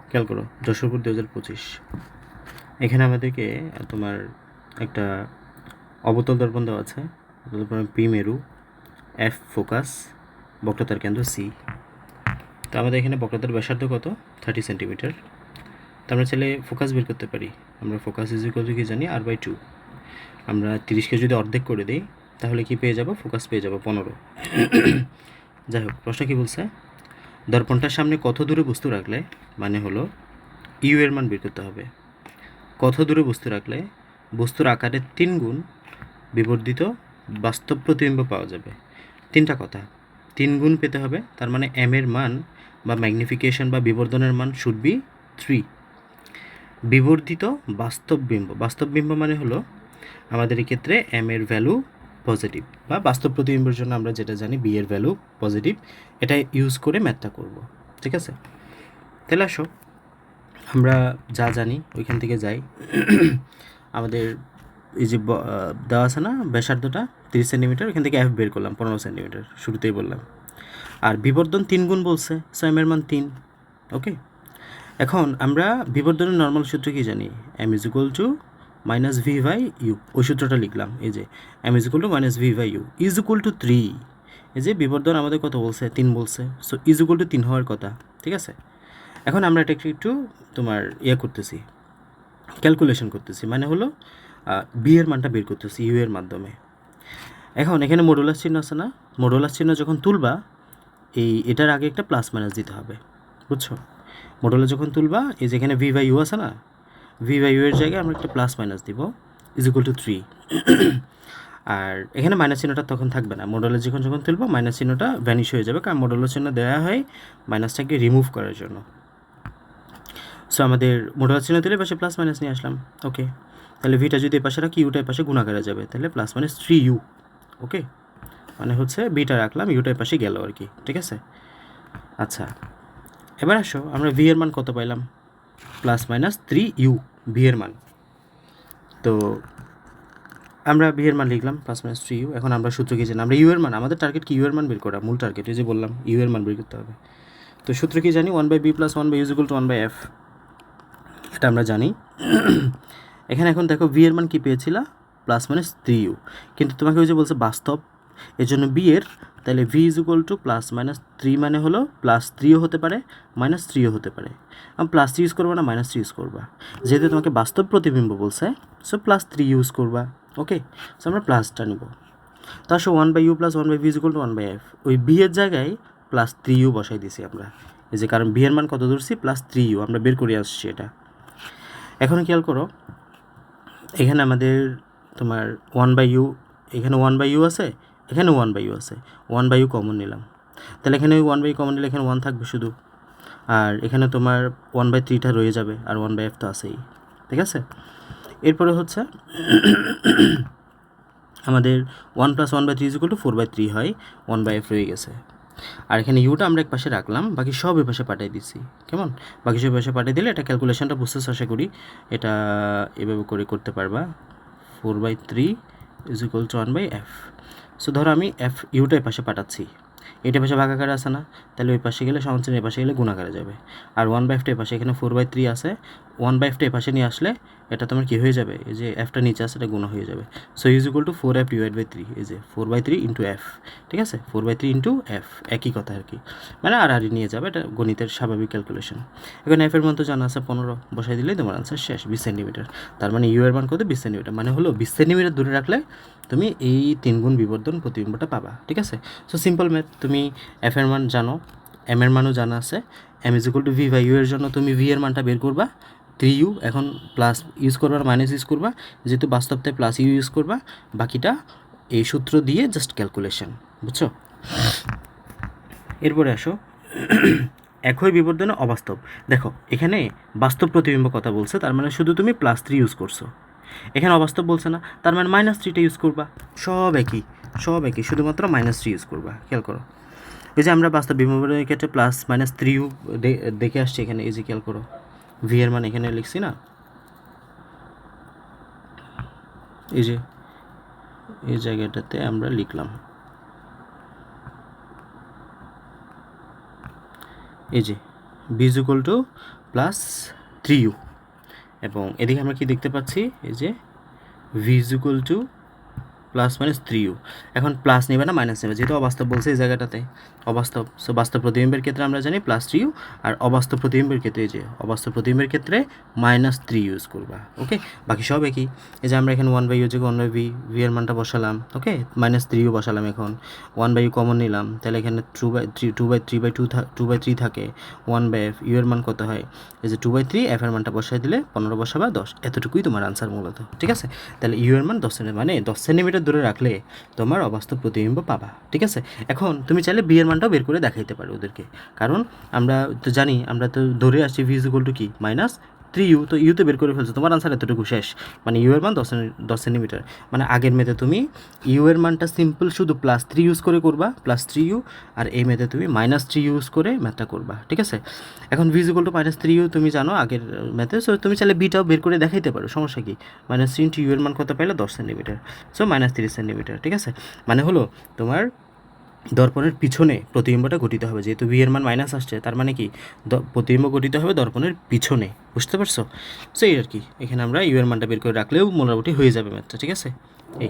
খেয়াল করো, যশোরপুর 2025। এখানে আমাদেরকে তোমার একটা অবতল দর্পণ দেওয়া আছে, পি মেরু, এফ ফোকাস, বক্রতার কেন্দ্র সি। তো আমাদের এখানে বক্রতার ব্যাসার্ধ কত? 30 সেন্টিমিটার। তো আমরা চাইলে ফোকাস বের করতে পারি। আমরা ফোকাস ইজ ইকুয়াল টু কি জানি? r/2। আমরা 30কে যদি অর্ধেক করে দিই তাহলে কি পেয়ে যাব? ফোকাস পেয়ে যাব 15। যাই হোক, প্রশ্ন কী বলছে? দর্পণটার সামনে কত দূরে বস্তু রাখলে, মানে হলো ইউ এর মান বের করতে হবে। কত দূরে বস্তু রাখলে বস্তুর আকারের 3 গুণ বিবর্ধিত বাস্তব প্রতিবিম্ব পাওয়া যাবে। 3টা কথা, 3 গুণ পেতে হবে, তার মানে এম এর মান বা ম্যাগনিফিকেশন বা বিবর্ধনের মান শুড বি 3। বিবর্ধিত বাস্তব বিম্ব, বাস্তব বিম্ব মানে হলো আমাদের ক্ষেত্রে এম এর ভ্যালু পজিটিভ, বা বাস্তব প্রতিবিম্বের জন্য আমরা যেটা জানি বি এর ভ্যালু পজিটিভ, এটা ইউজ করে ম্যাথটা করব। ঠিক আছে, তাহলে আসো আমরা যা জানি ওইখান থেকে যাই। আমাদের এই যে দেওয়া আছে না ব্যাসার্ধটা 30 সেন্টিমিটার, এখান থেকে এফ বের করলাম 15 সেন্টিমিটার, শুরুতেই বললাম। আর বিবর্ধন 3 গুণ বলছে, সো এম এর মান 3। ওকে, এখন আমরা বিবর্ধনের নর্মাল সূত্র কি জানি? M is equal to minus V by U. ওই সূত্রটা লিখলাম, এই যে M is equal to minus V by U is equal to 3। এই যে বিবর্ধন আমাদের কত বলছে? 3 বলছে, সো ইজ ইকুয়াল টু 3 হওয়ার কথা। ঠিক আছে, এখন আমরা এটা একটু তোমার করতেছি, ক্যালকুলেশন করতেছি, মানে হলো বি এর মানটা বের করতেছি ইউ এর মাধ্যমে। এখন এখানে মডুলাস চিহ্ন আছে না? মডুলাস চিহ্ন যখন তুলবা এটার আগে একটা প্লাস মাইনাস দিতে হবে, বুঝছো? মডুলাস যখন তুলবা এই যেখানে ভি বাই ইউ আছে না, ভি বাই ইউ এর জায়গায় আমরা একটা প্লাস মাইনাস দিব, ইজ ইকুয়াল টু 3। আর এখানে মাইনাস চিহ্নটা তখন থাকবে না, মডুলাস যখন তুলবা মাইনাস চিহ্নটা ভ্যানিশ হয়ে যাবে, কারণ মডুলাস চিহ্ন দেওয়া হয় মাইনাসটাকে রিমুভ করার জন্য। সো আমাদের মডুলাস চিহ্ন তুলে পাশে প্লাস মাইনাস নিয়ে আসলাম। ওকে, তাহলে ভিটা যদি এ পাশে রাখি, ইউটা পাশে গুণাকারে যাবে, তাহলে প্লাস মাইনাস 3u। ওকে, মানে হচ্ছে বিটা রাখলাম, ইউটার পাশে গেল আর কি। ঠিক আছে, আচ্ছা এবার আসো আমরা ভি এর মান কত পাইলাম? প্লাস মাইনাস 3u ভি এর মান। তো আমরা ভি এর মান লিখলাম প্লাস মাইনাস 3u। এখন আমরা সূত্র কি জানি? আমরা ইউ এর মান, আমাদের টার্গেট কি ইউ এর মান বের করা, মূল টার্গেট। এই যে বললাম ইউ এর মান বের করতে হবে। তো সূত্র কি জানি? 1/b plus 1/u is equal two 1/f। এটা আমরা জানি। এখানে এখন দেখো ভি এর মান কী পেয়েছিলা? প্লাস মাইনাস 3u, কিন্তু তোমাকে ওই যে বলছে বাস্তব, এর জন্য বি এর, তাহলে V is equal to plus minus 3 মানে হলো প্লাস 3ও হতে পারে মাইনাস 3ও হতে পারে। আমি প্লাস 3 ইউজ করবো না মাইনাস 3 ইউজ করবা, যেহেতু তোমাকে বাস্তব প্রতিবিম্ব বলছে, সো প্লাস 3 ইউজ করবা। ওকে, সো আমরা প্লাসটা নিব। তো আসো 1/u plus 1/v is equal two 1/f। ওই বি এর জায়গায় প্লাস 3u বসাই দিছি আমরা, এই যে কারণ বি এর মান কত ধরছি? প্লাস 3u, আমরা বের করে আসছি এটা। এখন খেয়াল করো, এখানে আমাদের তোমার 1/u, এখানে 1/u আছে, এখানে 1/u আছে, 1/u কমন নিলাম, তাহলে এখানে 1/u কমন নিলে এখানে 1 থাকবে শুধু, আর এখানে তোমার 1/3টা রয়ে যাবে, আর 1/f তো আছেই। ঠিক আছে, এরপরে হচ্ছে আমাদের 1 প্লাস 1/3 ইজ ইকুয়াল টু 4/3 হয়, 1/f রয়ে গেছে। আর এখানে ইউটা আমরা এক পাশে রাখলাম, বাকি সব এ পাশে পাঠিয়ে দিচ্ছি। কেমন? বাকি সব পাশে পাঠিয়ে দিলে এটা ক্যালকুলেশনটা বুঝতে চেষ্টা করি, এটা এভাবে করে করতে পারবা। 4/3 is equal two 1/f। So ধরো আমি এফ ইউটা এ পাশে পাঠাচ্ছি, এটা পাশে ভাগাকারে আছে না, তাহলে ওই পাশে গেলে সমান চিহ্ন এ পাশে গেলে গুণাকারে যাবে। আর 1/f পাশে, এখানে 4/3 আছে, 1/f এ পাশে নিয়ে আসলে এটা তোমার কী হয়ে যাবে? এই যে এফটা নিচে আছে, এটা গুণ হয়ে যাবে। So is equal to 4f divide by 3, এই যে 4/3 ইন্টু এফ। ঠিক আছে, 4/3 ইন্টু এফ, একই কথা আর কি, মানে আর নিয়ে যাবে, এটা গণিতের স্বাভাবিক ক্যালকুলেশন। এখন এফ এর মান তো জানা আছে 15, বসাই দিলেই তোমার আনসার শেষ, 20 সেন্টিমিটার। তার মানে ইউ এর মান কত? 20 সেন্টিমিটার, মানে হলো 20 সেন্টিমিটার দূরে রাখলে তুমি এই 3 গুণ বিবর্ধন প্রতিবিম্বটা পাবা। ঠিক আছে, সো সিম্পল ম্যাথ, তুমি এফ এর মান জানো, এম এর মানও জানা আছে, M is equal to V by U এর জন্য তুমি ভি এর মানটা বের করবা 3u, এখন প্লাস ইউজ করবা আর মাইনাস ইউজ করবা, যেহেতু বাস্তবতায় প্লাস ইউ ইউজ করবা, বাকিটা এই সূত্র দিয়ে জাস্ট ক্যালকুলেশন, বুঝছো? এরপরে আসো একই বিবর্ধনে অবাস্তব। দেখো এখানে বাস্তব প্রতিবিম্ব কথা বলছে, তার মানে শুধু তুমি +3 ইউজ করছো, এখানে অবাস্তব বলছে না, তার মানে -3টা ইউজ করবা। সব একই, সব একই, শুধুমাত্র -3 ইউজ করবা। খেয়াল করো, এই যে আমরা বাস্তব বিবর্ধনের ক্ষেত্রে +-3u দেখে আসছি এখানে, এই যে খেয়াল করো ভি এর মান এখানে লিখছি না, এই যে এই জায়গাটাতে আমরা লিখলাম, এই যে B is equal to plus 3u, এবং এদিকে আমরা কি দেখতে পাচ্ছি, এই যে V is equal to plus minus 3u। এখন প্লাস নেবে না মাইনাস নেবে, যেহেতু অবাস্তব বলছে এই জায়গাটাতে অবাস্তব, সো বাস্তব প্রতিবিম্বের ক্ষেত্রে আমরা জানি প্লাস 3u, আর অবাস্তব প্রতিবিম্বের ক্ষেত্রে এই যে অবাস্তব প্রতিবিম্বের ক্ষেত্রে মাইনাস 3 ইউজ করবা। ওকে, বাকি সব একই। এই যে আমরা এখানে 1/u যে 1/v, ভি এর মানটা বসালাম, ওকে, মাইনাস 3u বসালাম, এখন 1/u কমন নিলাম, তাহলে এখানে 2/3 থাকে, 1/f, ইউ এর মান কত হয়, এই যে 2/3, এফ এর মানটা বসাই দিলে 15 বসাবা 10, এতটুকুই তোমার আনসার মূলত। ঠিক আছে, তাহলে ইউ এর মান 10 সেন্টিমিটার, মানে 10 সেন্টিমিটার দূরে রাখলে তোমার অবাস্তব প্রতিবিম্ব পাবা। ঠিক আছে, এখন তুমি চাইলে বি এর মানটাও বের করে দেখাইতে পারো ওদেরকে, কারণ আমরা তো জানি, আমরা তো ধরে আসছি ভি ইজ ইকুয়াল টু কি মাইনাস 3u, তো ইউ তো বের করে ফেলছো, তোমার আনসার এতটুকু শেষ। মানে ইউ এর মান 10 সেন্টিমিটার, মানে আগের মেতে তুমি ইউ এর মানটা সিম্পল শুধু প্লাস 3 ইউজ করে করবা, প্লাস 3u, আর এই মেতে তুমি মাইনাস 3 ইউজ করে ম্যাথটা করবা। ঠিক আছে, এখন V is equal to minus 3u তুমি জানো আগের ম্যাথে, সো তুমি চাইলে বিটাও বের করে দেখাইতে পারো, সমস্যা কি, মাইনাস 3 ইন্টু ইউ এর মান কত পাইলে 10 সেন্টিমিটার, সো মাইনাস 30 সেন্টিমিটার। ঠিক আছে, মানে হলো তোমার দর্পণের পিছনে প্রতিবিম্বটা গঠিত হবে, যেহেতু ভি এর মান মাইনাস আসছে, তার মানে কি প্রতিবিম্ব গঠিত হবে দর্পণের পিছনে, বুঝতে পারছো? সো এই আর কি, এখানে আমরা ইউ এর মানটা বের করে রাখলেও মোটামুটি হয়ে যাবে ম্যাথটা। ঠিক আছে, এই